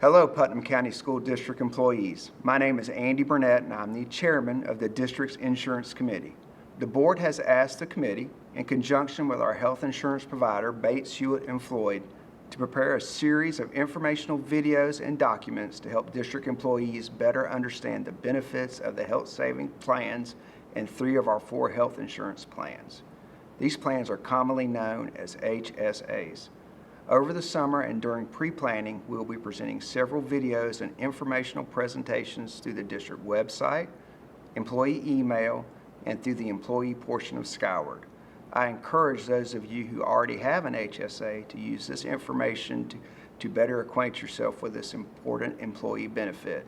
Hello, Putnam County School District employees. My name is Andy Burnett, and I'm the chairman of the district's insurance committee. The board has asked the committee, in conjunction with our health insurance provider, Bates, Hewitt & Floyd, to prepare a series of informational videos and documents to help district employees better understand the benefits of the health saving plans in 3 of our 4 health insurance plans. These plans are commonly known as HSAs. Over the summer and during pre-planning, we will be presenting several videos and informational presentations through the district website, employee email, and through the employee portion of Skyward. I encourage those of you who already have an HSA to use this information to better acquaint yourself with this important employee benefit.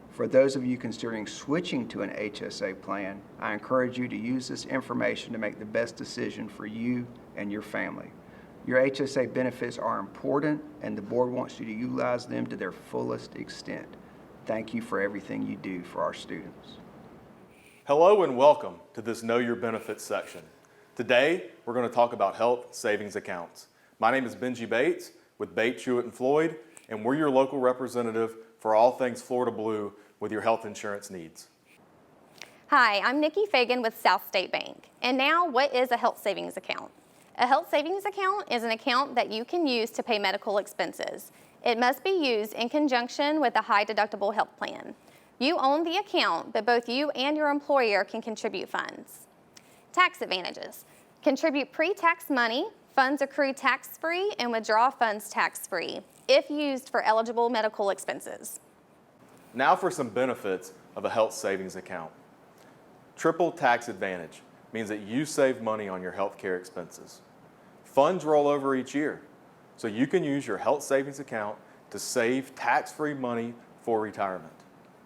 For those of you considering switching to an HSA plan, I encourage you to use this information to make the best decision for you and your family. Your HSA benefits are important, and the board wants you to utilize them to their fullest extent. Thank you for everything you do for our students. Hello and welcome to this Know Your Benefits section. Today, we're going to talk about health savings accounts. My name is Benji Bates with Bates, Hewitt & Floyd, and we're your local representative for all things Florida Blue with your health insurance needs. Hi, I'm Nikki Fagan with South State Bank. And now, what is a health savings account? A health savings account is an account that you can use to pay medical expenses. It must be used in conjunction with a high deductible health plan. You own the account, but both you and your employer can contribute funds. Tax advantages. Contribute pre-tax money, funds accrue tax-free, and withdraw funds tax-free if used for eligible medical expenses. Now for some benefits of a health savings account. Triple tax advantage means that you save money on your health care expenses. Funds roll over each year, so you can use your health savings account to save tax-free money for retirement.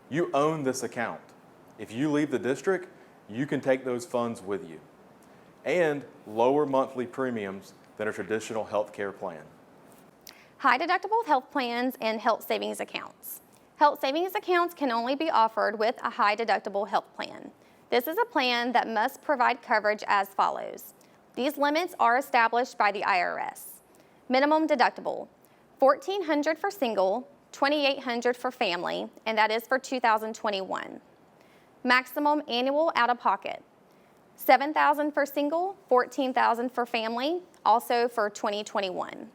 You own this account. If you leave the district, you can take those funds with you. And lower monthly premiums than a traditional health care plan. High deductible health plans and health savings accounts. Health savings accounts can only be offered with a high deductible health plan. This is a plan that must provide coverage as follows. These limits are established by the IRS. Minimum deductible, $1,400 for single, $2,800 for family, and that is for 2021. Maximum annual out-of-pocket, $7,000 for single, $14,000 for family, also for 2021.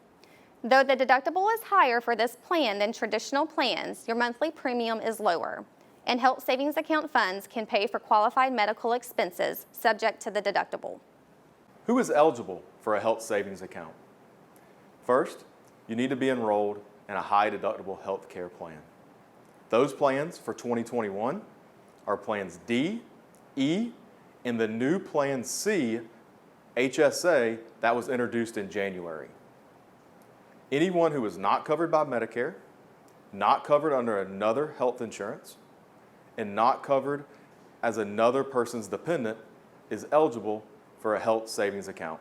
Though the deductible is higher for this plan than traditional plans, your monthly premium is lower, and health savings account funds can pay for qualified medical expenses subject to the deductible. Who is eligible for a health savings account? First, you need to be enrolled in a high deductible health care plan. Those plans for 2021 are plans D, E, and the new plan C, HSA, that was introduced in January. Anyone who is not covered by Medicare, not covered under another health insurance, and not covered as another person's dependent is eligible for a health savings account.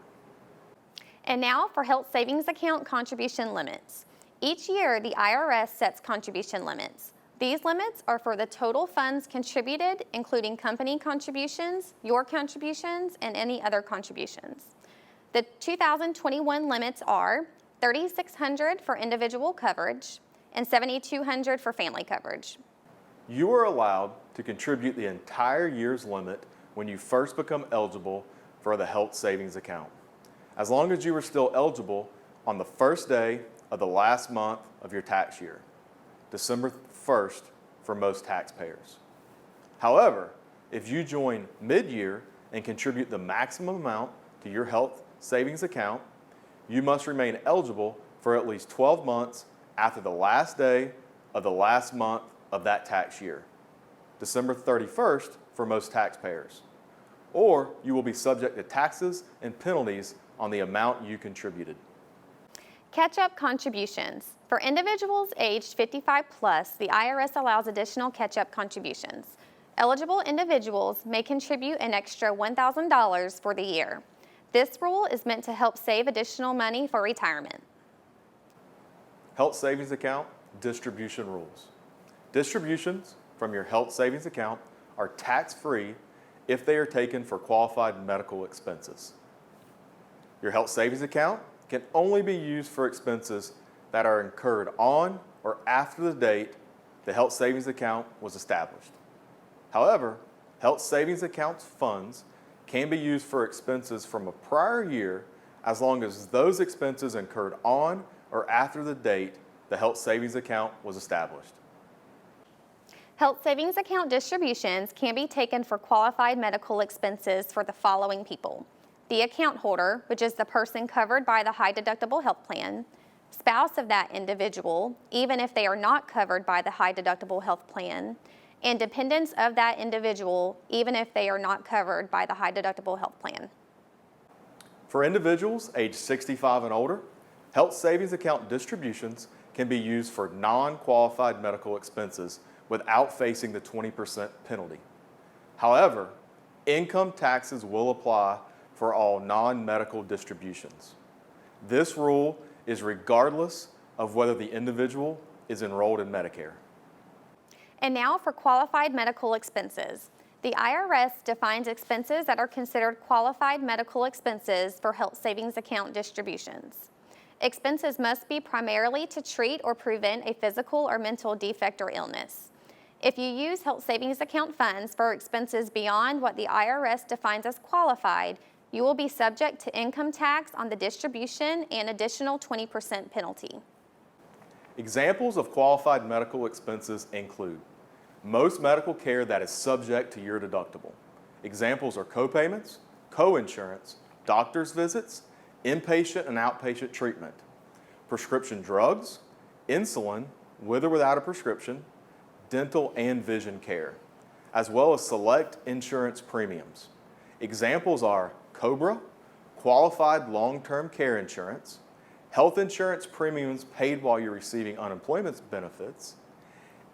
And now for health savings account contribution limits. Each year, the IRS sets contribution limits. These limits are for the total funds contributed, including company contributions, your contributions, and any other contributions. The 2021 limits are $3,600 for individual coverage and $7,200 for family coverage. You are allowed to contribute the entire year's limit when you first become eligible for the health savings account, as long as you are still eligible on the first day of the last month of your tax year, December 1st for most taxpayers. However, if you join mid-year and contribute the maximum amount to your health savings account, you must remain eligible for at least 12 months after the last day of the last month of that tax year, December 31st for most taxpayers, or you will be subject to taxes and penalties on the amount you contributed. Catch-up contributions. For individuals aged 55 plus, the IRS allows additional catch-up contributions. Eligible individuals may contribute an extra $1,000 for the year. This rule is meant to help save additional money for retirement. Health savings account distribution rules. Distributions from your health savings account are tax-free if they are taken for qualified medical expenses. Your health savings account can only be used for expenses that are incurred on or after the date the health savings account was established. However, health savings accounts funds can be used for expenses from a prior year as long as those expenses incurred on or after the date the health savings account was established. Health savings account distributions can be taken for qualified medical expenses for the following people: the account holder, which is the person covered by the high deductible health plan, spouse of that individual, even if they are not covered by the high deductible health plan, and dependents of that individual, even if they are not covered by the high deductible health plan. For individuals age 65 and older, health savings account distributions can be used for non-qualified medical expenses without facing the 20% penalty. However, income taxes will apply for all non-medical distributions. This rule is regardless of whether the individual is enrolled in Medicare. And now for qualified medical expenses. The IRS defines expenses that are considered qualified medical expenses for health savings account distributions. Expenses must be primarily to treat or prevent a physical or mental defect or illness. If you use health savings account funds for expenses beyond what the IRS defines as qualified, you will be subject to income tax on the distribution and additional 20% penalty. Examples of qualified medical expenses include most medical care that is subject to your deductible. Examples are copayments, coinsurance, doctor's visits, inpatient and outpatient treatment, prescription drugs, insulin with or without a prescription, dental and vision care, as well as select insurance premiums. Examples are COBRA, qualified long-term care insurance, health insurance premiums paid while you're receiving unemployment benefits,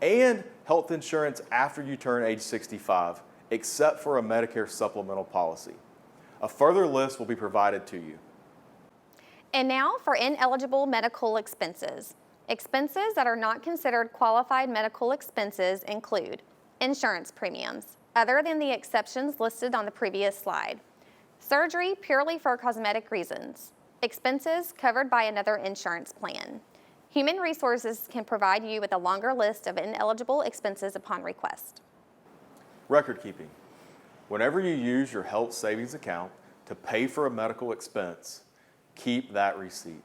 and health insurance after you turn age 65, except for a Medicare supplemental policy. A further list will be provided to you. And now for ineligible medical expenses. Expenses that are not considered qualified medical expenses include insurance premiums, other than the exceptions listed on the previous slide, surgery purely for cosmetic reasons, expenses covered by another insurance plan. Human Resources can provide you with a longer list of ineligible expenses upon request. Record keeping. Whenever you use your health savings account to pay for a medical expense, keep that receipt.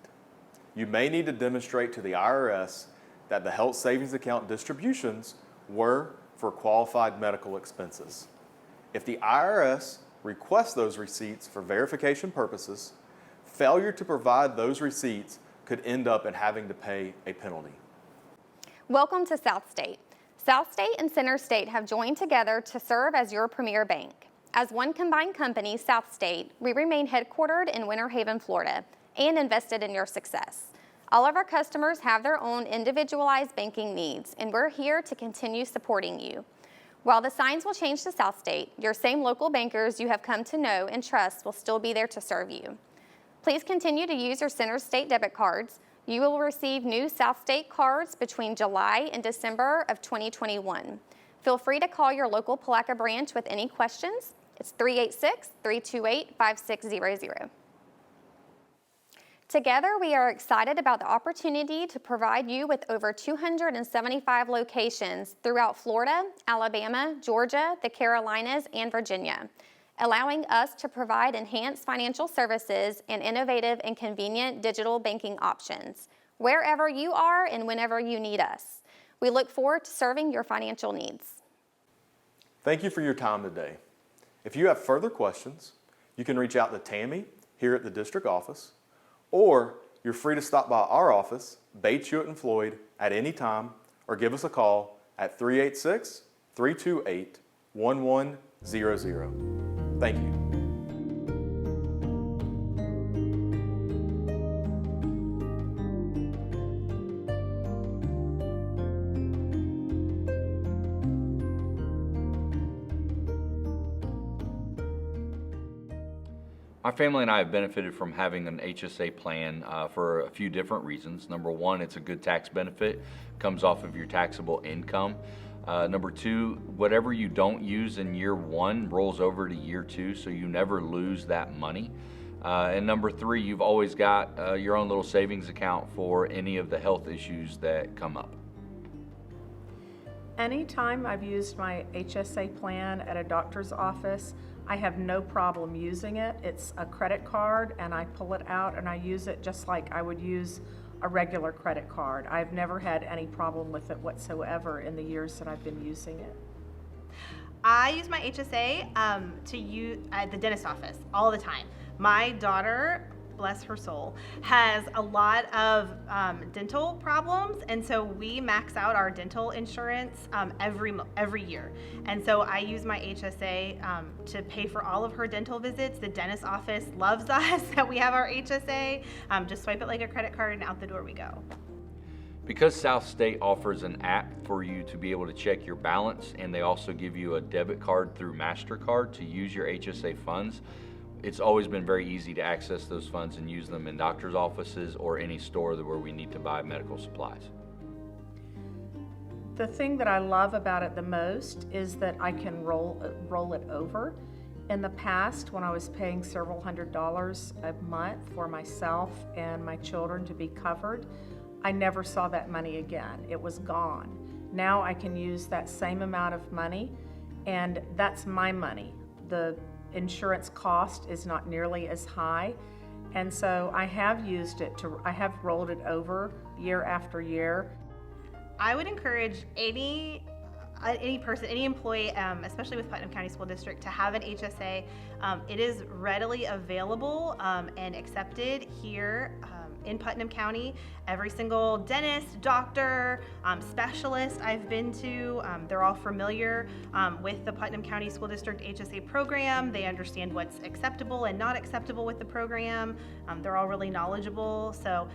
You may need to demonstrate to the IRS that the health savings account distributions were for qualified medical expenses. If the IRS requests those receipts for verification purposes, failure to provide those receipts could end up in having to pay a penalty. Welcome to South State. South State and Center State have joined together to serve as your premier bank. As one combined company, South State, we remain headquartered in Winter Haven, Florida, and invested in your success. All of our customers have their own individualized banking needs, and we're here to continue supporting you. While the signs will change to South State, your same local bankers you have come to know and trust will still be there to serve you. Please continue to use your Center State debit cards. You will receive new South State cards between July and December of 2021. Feel free to call your local Palaca branch with any questions. It's 386-328-5600. Together, we are excited about the opportunity to provide you with over 275 locations throughout Florida, Alabama, Georgia, the Carolinas, and Virginia, allowing us to provide enhanced financial services and innovative and convenient digital banking options, wherever you are and whenever you need us. We look forward to serving your financial needs. Thank you for your time today. If you have further questions, you can reach out to Tammy here at the district office, or you're free to stop by our office, Bates, Hewitt & Floyd, at any time, or give us a call at 386-328-1100. Thank you. My family and I have benefited from having an HSA plan for a few different reasons. Number one, it's a good tax benefit, comes off of your taxable income. Number two, whatever you don't use in year one rolls over to year two, so you never lose that money. And number three, you've always got your own little savings account for any of the health issues that come up. Anytime I've used my HSA plan at a doctor's office, I have no problem using it. It's a credit card and I pull it out and I use it just like I would use a regular credit card. I've never had any problem with it whatsoever in the years that I've been using it. I use my HSA to use at the dentist office all the time. My daughter, bless her soul, has a lot of dental problems, and so we max out our dental insurance every year. And so I use my HSA to pay for all of her dental visits. The dentist office loves us that we have our HSA. Just swipe it like a credit card and out the door we go. Because South State offers an app for you to be able to check your balance, and they also give you a debit card through MasterCard to use your HSA funds, it's always been very easy to access those funds and use them in doctor's offices or any store where we need to buy medical supplies. The thing that I love about it the most is that I can roll it over. In the past, when I was paying several $100s a month for myself and my children to be covered, I never saw that money again. It was gone. Now I can use that same amount of money, and that's my money. The insurance cost is not nearly as high, and so I have used it I have rolled it over year after year. I would encourage any person, any employee, especially with Putnam County School District, to have an HSA. It is readily available and accepted here in Putnam County. Every single dentist, doctor, specialist I've been to, they're all familiar with the Putnam County School District HSA program. They understand what's acceptable and not acceptable with the program. They're all really knowledgeable. So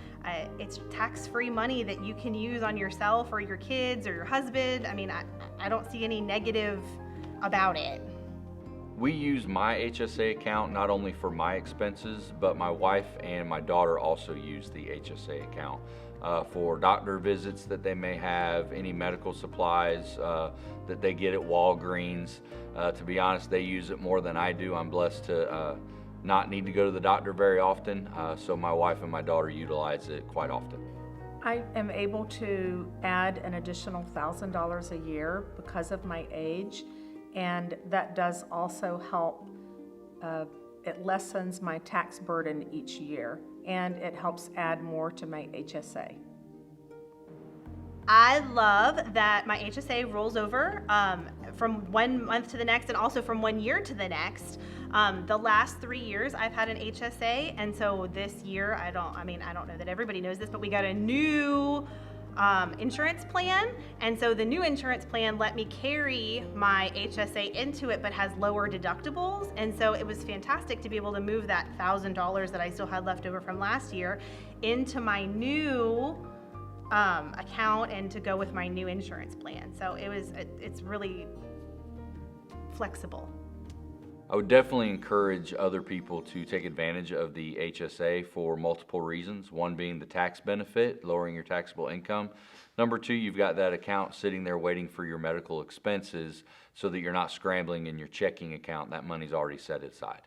it's tax-free money that you can use on yourself or your kids or your husband. I mean, I don't see any negative about it. We use my HSA account not only for my expenses, but my wife and my daughter also use the HSA account for doctor visits that they may have, any medical supplies that they get at Walgreens. To be honest, they use it more than I do. I'm blessed to not need to go to the doctor very often, so my wife and my daughter utilize it quite often. I am able to add an additional $1,000 a year because of my age, and that does also help. It lessens my tax burden each year, and it helps add more to my HSA. I love that my HSA rolls over from 1 month to the next and also from 1 year to the next. The last 3 years I've had an HSA, and so this year I don't know that everybody knows this, but we got a new insurance plan, and so the new insurance plan let me carry my HSA into it but has lower deductibles, and so it was fantastic to be able to move that $1,000 that I still had left over from last year into my new account and to go with my new insurance plan. So it's really flexible. I would definitely encourage other people to take advantage of the HSA for multiple reasons. One being the tax benefit, lowering your taxable income. Number two, you've got that account sitting there waiting for your medical expenses so that you're not scrambling in your checking account. That money's already set aside.